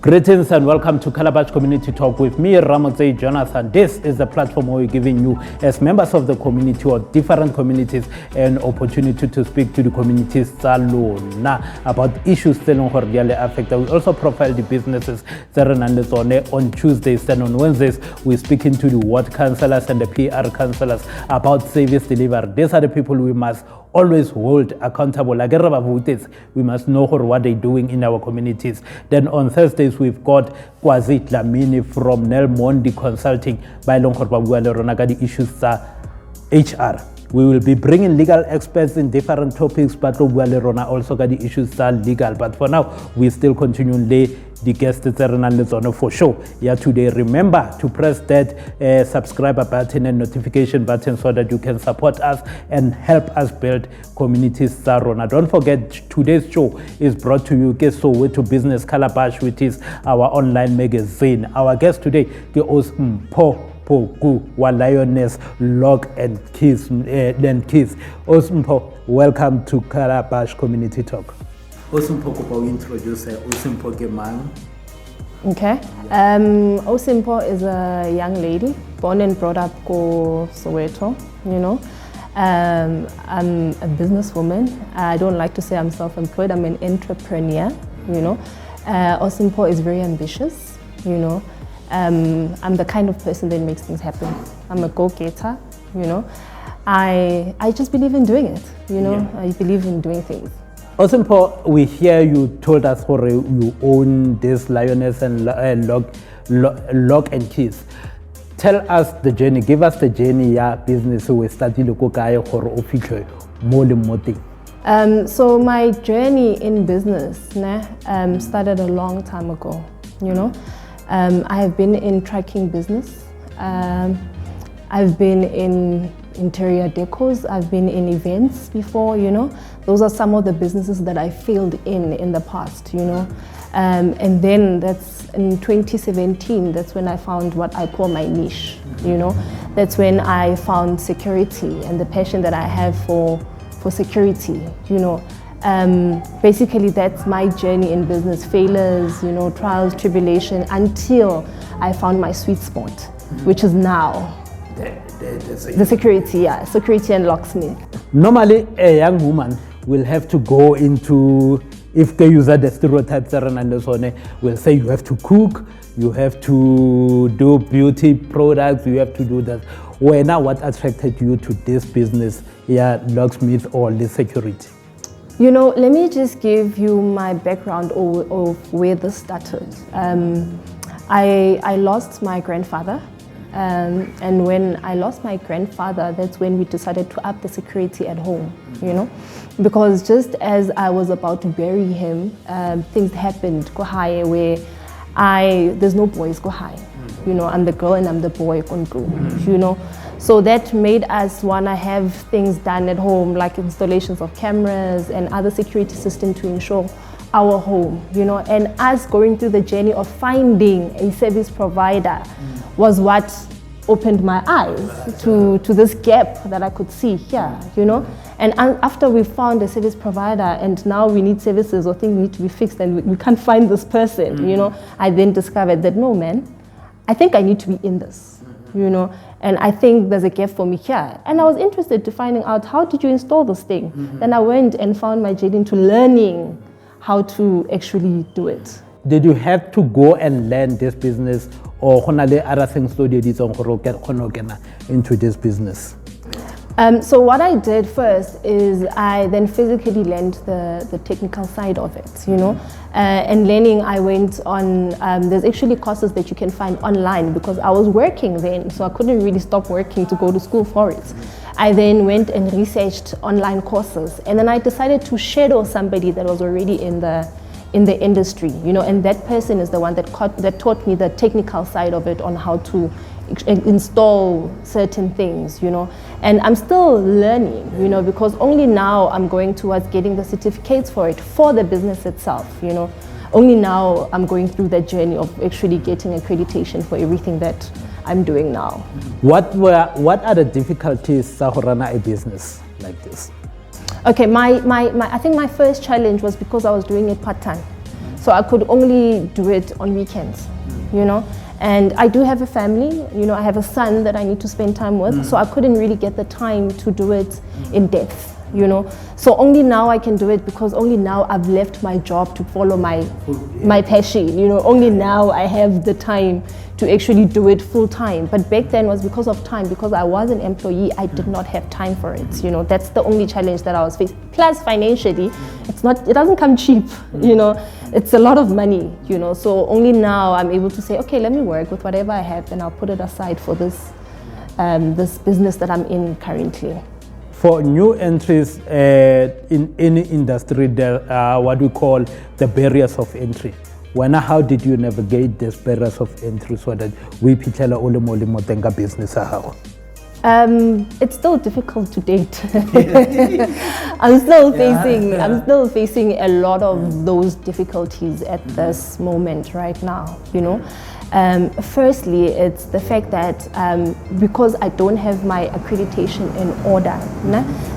Greetings and welcome to Calabash Community Talk with me, Ramotse Jonathan. This is the platform where we're giving you, as members of the community or different communities, an opportunity to speak to the communities about issues that really affect. We also profile the businesses that are on Tuesdays, and on Wednesdays we're speaking to the ward councillors and the PR councillors about service delivery. These are the people we must always hold accountable. We must know what they're doing in our communities. Then on Thursdays, we've got Kwazi Dlamini from Nel Mondi Consulting by the issues HR. We will be bringing legal experts in different topics, but also got the issues legal. But for now, we still continue the guests for sure. Yeah, today remember to press that subscribe button and notification button so that you can support us and help us build communities. Don't forget, today's show is brought to you with Business Calabash, which is our online magazine. Our guest today is Mpho Petunia Phuku, Lioness, Lock and Keys. Mpho, welcome to Calabash Community Talk. Mpho, introduce Mpho Phuku. Okay. Mpho is a young lady born and brought up in Soweto. I'm a businesswoman. I don't like to say I'm self-employed. I'm an entrepreneur. Mpho is very ambitious. I'm the kind of person that makes things happen. I'm a go-getter, I just believe in doing it, I believe in doing things. Also, Mpho, we hear you told us you own this Lioness and Lock and Keys. Tell us the journey, give us the journey, business we started So my journey in business started a long time ago, I have been in trucking business. I've been in interior decors. I've been in events before, Those are some of the businesses that I failed in the past, And then that's in 2017, that's when I found what I call my niche, That's when I found security and the passion that I have for security, Basically, that's my journey in business, failures, trials, tribulation, until I found my sweet spot, which is now the security, security and locksmith. Normally, a young woman will have to go into, if they use the stereotypes, will say you have to cook, you have to do beauty products, you have to do that. What attracted you to this business, locksmith or the security? Let me just give you my background of where this started. I lost my grandfather, and when I lost my grandfather, that's when we decided to up the security at home, Because just as I was about to bury him, things happened, go high, where there's no boys, go high. I'm the girl and I'm the boy, So that made us want to have things done at home, like installations of cameras and other security systems to ensure our home, and us going through the journey of finding a service provider was what opened my eyes to this gap that I could see here, And after we found a service provider and now we need services or things need to be fixed and we can't find this person, I then discovered that, no, man, I think I need to be in this, And I think there's a gap for me here. And I was interested to finding out, how did you install this thing? Then I went and found my journey into learning how to actually do it. Did you have to go and learn this business, or other things you did into this business? So what I did first is I then physically learned the technical side of it, And learning, I went on, there's actually courses that you can find online because I was working then, so I couldn't really stop working to go to school for it. I then went and researched online courses, and then I decided to shadow somebody that was already in in the industry, you know, and that person is the one that taught me the technical side of it, on how to install certain things, you know. And I'm still learning, you know, because only now I'm going towards getting the certificates for it, for the business itself, you know. Only now I'm going through that journey of actually getting accreditation for everything that I'm doing now. What are the difficulties to run a business like this? Okay, I think my first challenge was because I was doing it part-time. So I could only do it on weekends, you know. And I do have a family, you know, I have a son that I need to spend time with, so I couldn't really get the time to do it in depth, you know. So only now I can do it, because only now I've left my job to follow my passion, you know. Only now I have the time to actually do it full time. But back then was because of time, because I was an employee, I did not have time for it, you know. That's the only challenge that I was facing. Plus financially, it doesn't come cheap, you know. It's a lot of money, you know. So only now I'm able to say, okay, let me work with whatever I have, then I'll put it aside for this this business that I'm in currently. For new entries in any industry, there are what we call the barriers of entry. How did you navigate these barriers of entry so that we pitela ole molemo tenga business? It's still difficult to date. I'm still facing a lot of those difficulties at this moment right now, you know. Firstly, it's the fact that because I don't have my accreditation in order,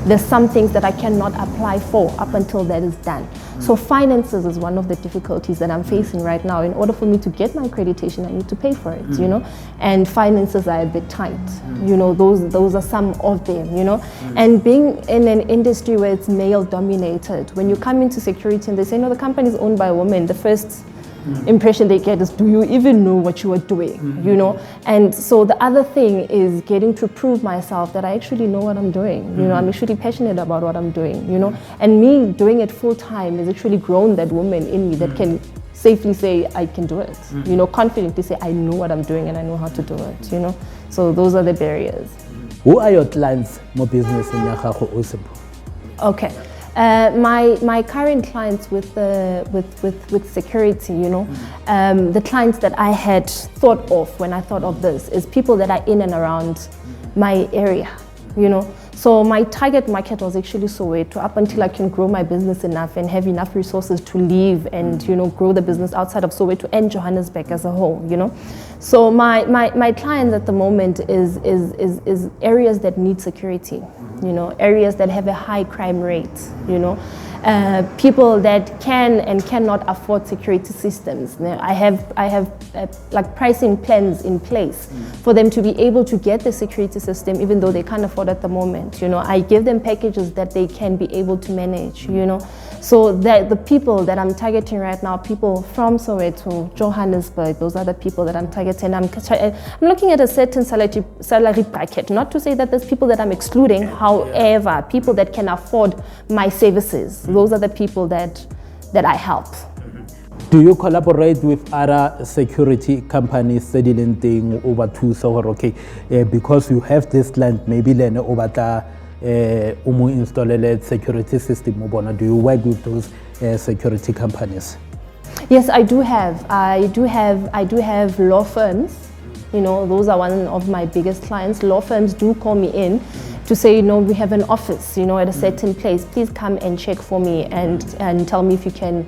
there's some things that I cannot apply for up until that is done. So finances is one of the difficulties that I'm facing right now. In order for me to get my accreditation, I need to pay for it, you know, and finances are a bit tight, you know. Those are some of them, you know. And being in an industry where it's male dominated, when you come into security and they say, no, the company is owned by a woman, the first impression they get is, do you even know what you are doing, you know? And so the other thing is getting to prove myself that I actually know what I'm doing, you know. I'm actually passionate about what I'm doing, you know. And me doing it full time has actually grown that woman in me that can safely say I can do it, you know, confidently say I know what I'm doing and I know how to do it, you know. So those are the barriers. Who are your clients, more business in Mpho? Okay. My current clients with security, you know, the clients that I had thought of when I thought of this is people that are in and around my area, you know. So my target market was actually Soweto, up until I can grow my business enough and have enough resources to leave and, you know, grow the business outside of Soweto and Johannesburg as a whole, you know. So my clients at the moment is areas that need security, you know, areas that have a high crime rate, you know. People that can and cannot afford security systems. I have like pricing plans in place for them to be able to get the security system even though they can't afford at the moment. You know, I give them packages that they can be able to manage, you know. So that the people that I'm targeting right now, people from Soweto, Johannesburg, those are the people that I'm targeting. I'm looking at a certain salary bracket, not to say that there's people that I'm excluding, however, people that can afford my services. Those are the people that I help. Do you collaborate with other security companies studying thing over to okay, because you have this client, maybe then over install security system? Do you work with those security companies? Yes, I do have law firms. You know, those are one of my biggest clients. Law firms do call me in to say, you know, we have an office, you know, at a certain place. Please come and check for me and tell me if you can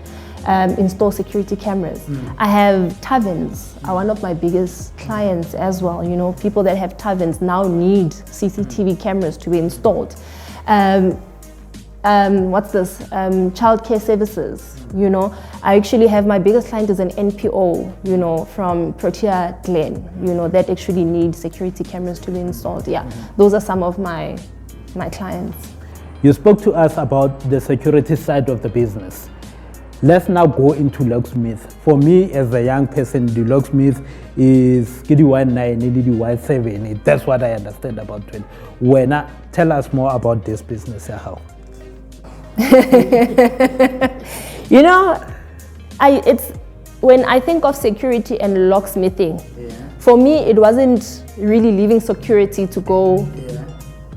install security cameras. I have taverns, are one of my biggest clients as well. You know, people that have taverns now need CCTV cameras to be installed. Childcare services, you know. I actually have, my biggest client is an NPO, you know, from Protea Glen, you know, that actually need security cameras to be installed. Yeah, those are some of my clients. You spoke to us about the security side of the business. Let's now go into locksmith. For me, as a young person, the locksmith is KD19, 7. That's what I understand about it. Tell us more about this business. How? You know, when I think of security and locksmithing, for me it wasn't really leaving security to go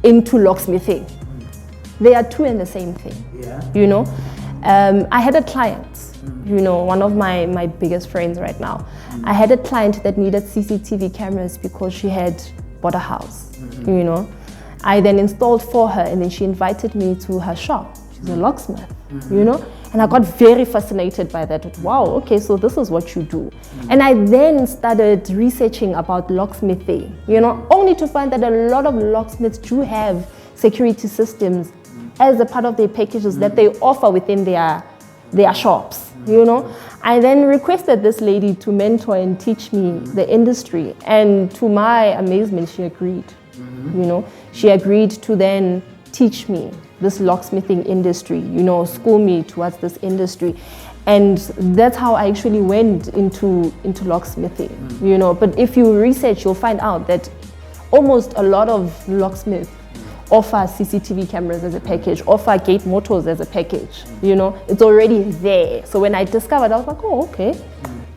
into locksmithing. They are two and the same thing. You know, I had a client, You know, one of my biggest friends right now. I had a client that needed CCTV cameras because she had bought a house, you know. I then installed for her, and then she invited me to her shop. She's a locksmith, you know. And I got very fascinated by that. Wow, okay, so this is what you do. And I then started researching about locksmithing, you know, only to find that a lot of locksmiths do have security systems as a part of their packages that they offer within their shops, you know. I then requested this lady to mentor and teach me the industry. And to my amazement, she agreed, you know. She agreed to then teach me this locksmithing industry, you know, school me towards this industry. And that's how I actually went into locksmithing, you know. But if you research, you'll find out that almost a lot of locksmiths offer CCTV cameras as a package, offer gate motors as a package, you know. It's already there. So when I discovered, I was like, oh, okay,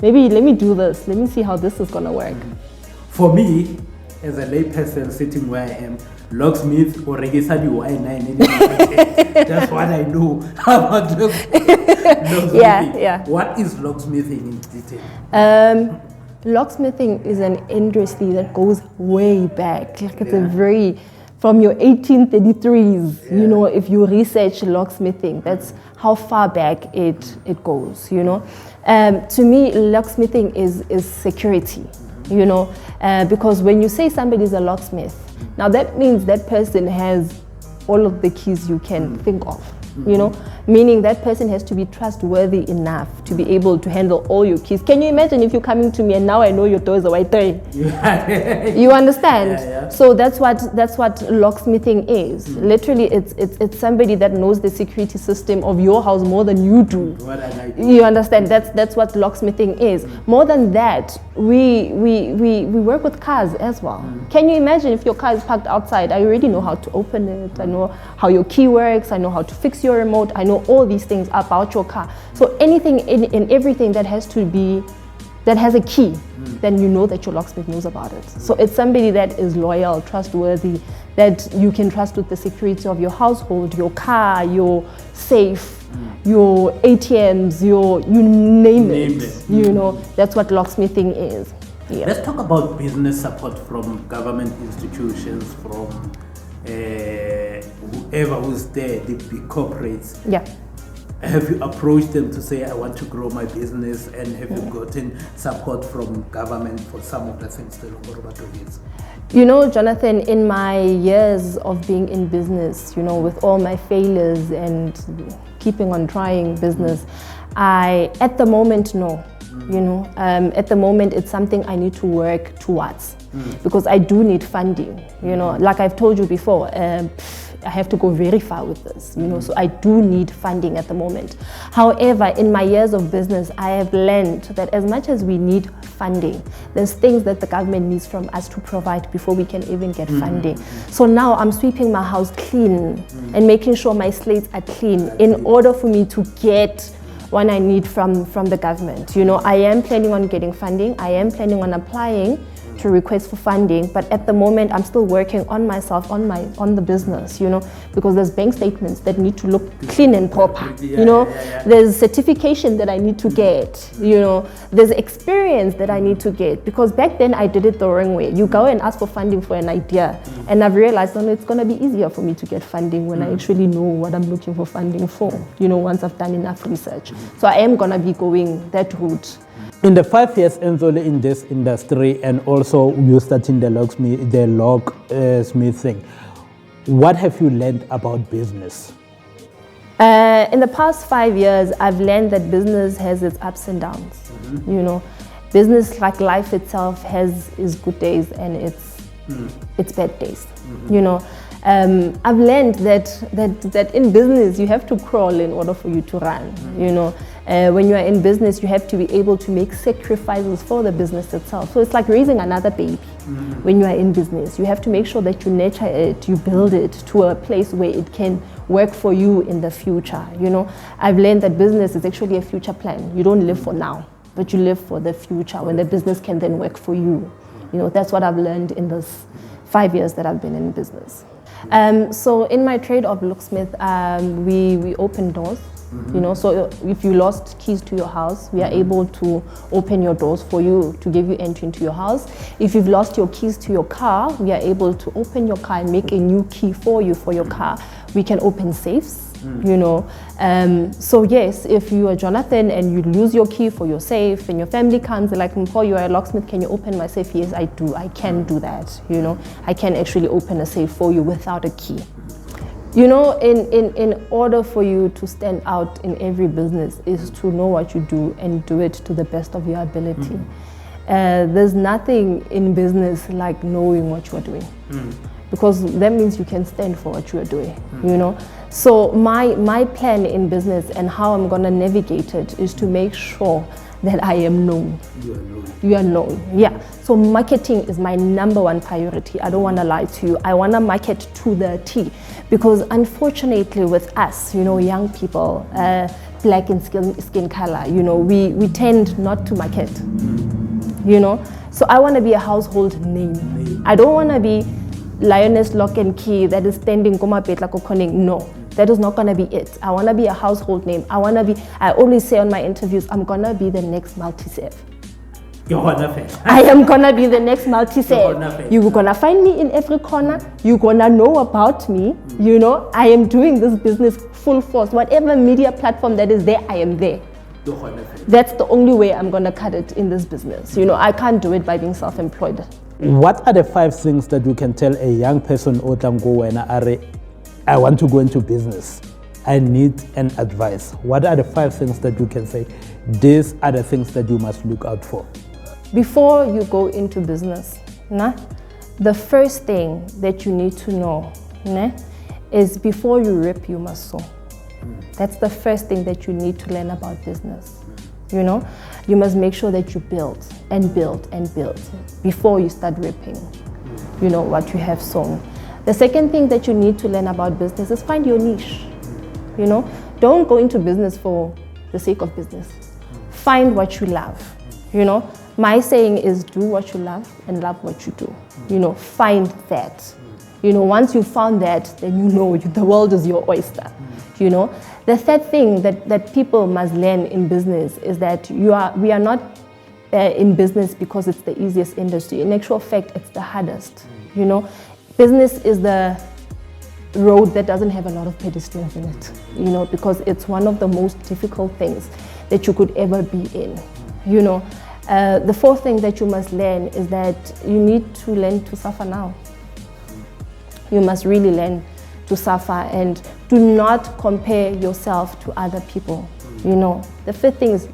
maybe let me do this. Let me see how this is gonna work. For me, as a layperson sitting where I am, locksmith or Y9, that's what I know about locksmithing. Yeah. What is locksmithing in detail? Locksmithing is an industry that goes way back. Like it's a very, from your 1833s, you know, if you research locksmithing, that's how far back it goes, you know. To me, locksmithing is security, you know, because when you say somebody's a locksmith, now that means that person has all of the keys you can think of, you know, meaning that person has to be trustworthy enough to be able to handle all your keys. Can you imagine if you're coming to me and now I know your door is a white tray? You understand? Yeah. So So that's what locksmithing is. Literally, it's somebody that knows the security system of your house more than you do. what I like. You understand? That's what locksmithing is. More than that, we work with cars as well. Can you imagine if your car is parked outside? I already know how to open it. I know how your key works. I know how to fix your remote. I know all these things about your car. So anything in everything that has a key, then you know that your locksmith knows about it. So it's somebody that is loyal, trustworthy, that you can trust with the security of your household, your car, your safe, your ATMs, you name it. You know, that's what locksmithing is. Yeah. Let's talk about business support from government institutions, from whoever who's there, the big corporates. Yeah. Have you approached them to say, I want to grow my business, and have you gotten support from government for some of the things that are about to do? You know, Jonathan, in my years of being in business, you know, with all my failures and keeping on trying business, at the moment, no. You know, at the moment, it's something I need to work towards because I do need funding. You know, like I've told you before, I have to go very far with this, you know, so I do need funding at the moment. However, in my years of business, I have learned that as much as we need funding, there's things that the government needs from us to provide before we can even get funding. So now I'm sweeping my house clean and making sure my slates are clean in order for me to get what I need from the government. You know, I am planning on getting funding. I am planning on applying to request for funding, but at the moment I'm still working on myself, on the business, you know, because there's bank statements that need to look clean and proper, you know, there's certification that I need to get, you know, there's experience that I need to get, because back then I did it the wrong way. You go and ask for funding for an idea, and I've realized it's going to be easier for me to get funding when I actually know what I'm looking for funding for, you know, once I've done enough research. So I am going to be going that route. In the 5 years Enzole in this industry, and also you starting the locksmithing, what have you learned about business? In the past 5 years, I've learned that business has its ups and downs. You know, business, like life itself, has its good days and its bad days. You know, I've learned that in business you have to crawl in order for you to run. You know, when you are in business, you have to be able to make sacrifices for the business itself. So it's like raising another baby. When you are in business, you have to make sure that you nurture it, you build it to a place where it can work for you in the future. You know, I've learned that business is actually a future plan. You don't live for now, but you live for the future when the business can then work for you. You know, that's what I've learned in this 5 years that I've been in business. So in my trade of locksmith, we open doors. You know, so if you lost keys to your house, we are able to open your doors for you to give you entry into your house. If you've lost your keys to your car, we are able to open your car and make a new key for you for your car. We can open safes, you know. So yes, if you are Jonathan and you lose your key for your safe and your family comes, they're like, Mpho, you are a locksmith, can you open my safe? Yes, I do. I can do that, you know. I can actually open a safe for you without a key. You know, in order for you to stand out in every business is to know what you do and do it to the best of your ability. There's nothing in business like knowing what you are doing, because that means you can stand for what you are doing, you know. So my plan in business and how I'm gonna navigate it is to make sure that I am known. You are known. You are known, yeah. So marketing is my #1 priority. I don't want to lie to you. I want to market to the T, because unfortunately with us, you know, young people, black in skin color, you know, we tend not to market, you know. So I want to be a household name. I don't want to be Lioness Lock and Key that is standing Koma Petla Kokoning. No. That is not going to be it. I want to be a household name. I always say on my interviews, I'm going to be the next multi-save. I am going to be the next multi-save. You're going to find me in every corner. You're going to know about me. You know, I am doing this business full force. Whatever media platform that is there, I am there. That's the only way I'm going to cut it in this business. You know, I can't do it by being self-employed. What are the 5 things that you can tell a young person, I want to go into business, I need an advice? What are the 5 things that you can say, these are the things that you must look out for? Before you go into business, the first thing that you need to know is before you rip, you must sow. That's the first thing that you need to learn about business. You know, you must make sure that you build and build and build before you start ripping, you know, what you have sown. The second thing that you need to learn about business is find your niche. You know, don't go into business for the sake of business. Find what you love. You know, my saying is do what you love and love what you do. You know, find that. You know, once you found that, then you know the world is your oyster. You know, the third thing that people must learn in business is that we are not in business because it's the easiest industry. In actual fact, it's the hardest. You know, business is the road that doesn't have a lot of pedestrians in it, you know, because it's one of the most difficult things that you could ever be in, you know. The fourth thing that you must learn is that you need to learn to suffer now. You must really learn to suffer and do not compare yourself to other people, you know. The fifth thing is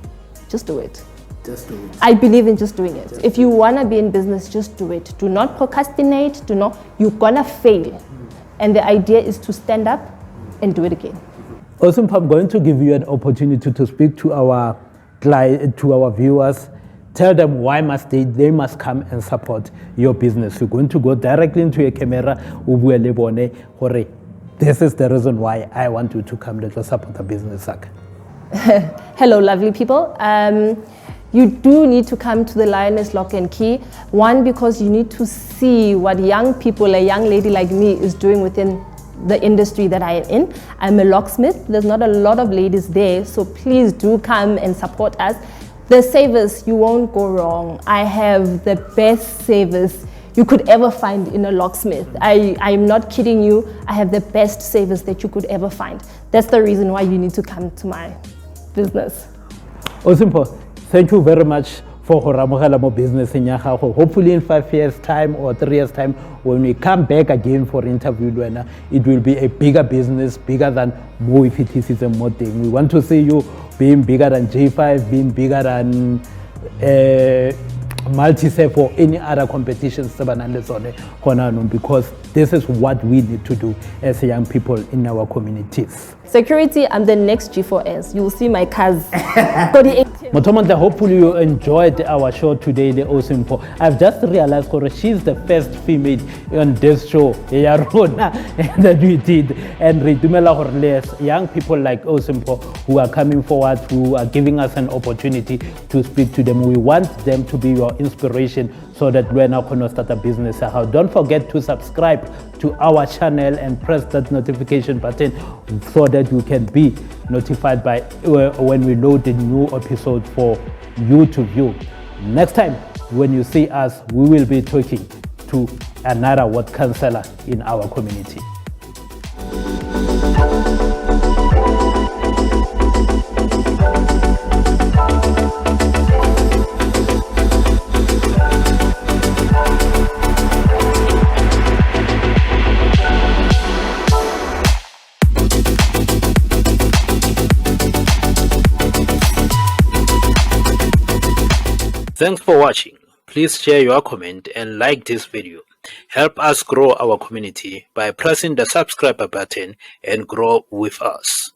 just do it. Just do it. I believe in just doing it. If you want to be in business, just do it. Do not procrastinate. You're going to fail. And the idea is to stand up and do it again. Also, I'm going to give you an opportunity to speak to our viewers. Tell them why they must come and support your business. You're going to go directly into a camera. This is the reason why I want you to come to support the business. Hello, lovely people. You do need to come to the Lioness Lock and Key. One, because you need to see what young people, a young lady like me, is doing within the industry that I am in. I'm a locksmith. There's not a lot of ladies there, so please do come and support us. The savers, you won't go wrong. I have the best savers you could ever find in a locksmith. I'm not kidding you. I have the best savers that you could ever find. That's the reason why you need to come to my business. Awesome. Thank you very much for Horamogala business in Yahaho. Hopefully in 5 years' time or 3 years' time, when we come back again for interview, it will be a bigger business, bigger than Mo if it is a more thing. We want to see you being bigger than J5, being bigger than multi-safe or any other competitions, because this is what we need to do as young people in our communities. Security, I'm the next G4S. You'll see my cars. Motomonte, hopefully you enjoyed our show today, the Awesome Mpho. I've just realized she's the first female on this show that we did. And young people like Awesome Mpho who are coming forward, who are giving us an opportunity to speak to them. We want them to be your inspiration so so that when I can start a business. Don't forget to subscribe to our channel and press that notification button so that you can be notified by when we load the new episode for you to view. Next time when you see us, we will be talking to another ward councillor in our community. Thanks for watching. Please share your comment and like this video. Help us grow our community by pressing the subscribe button and grow with us.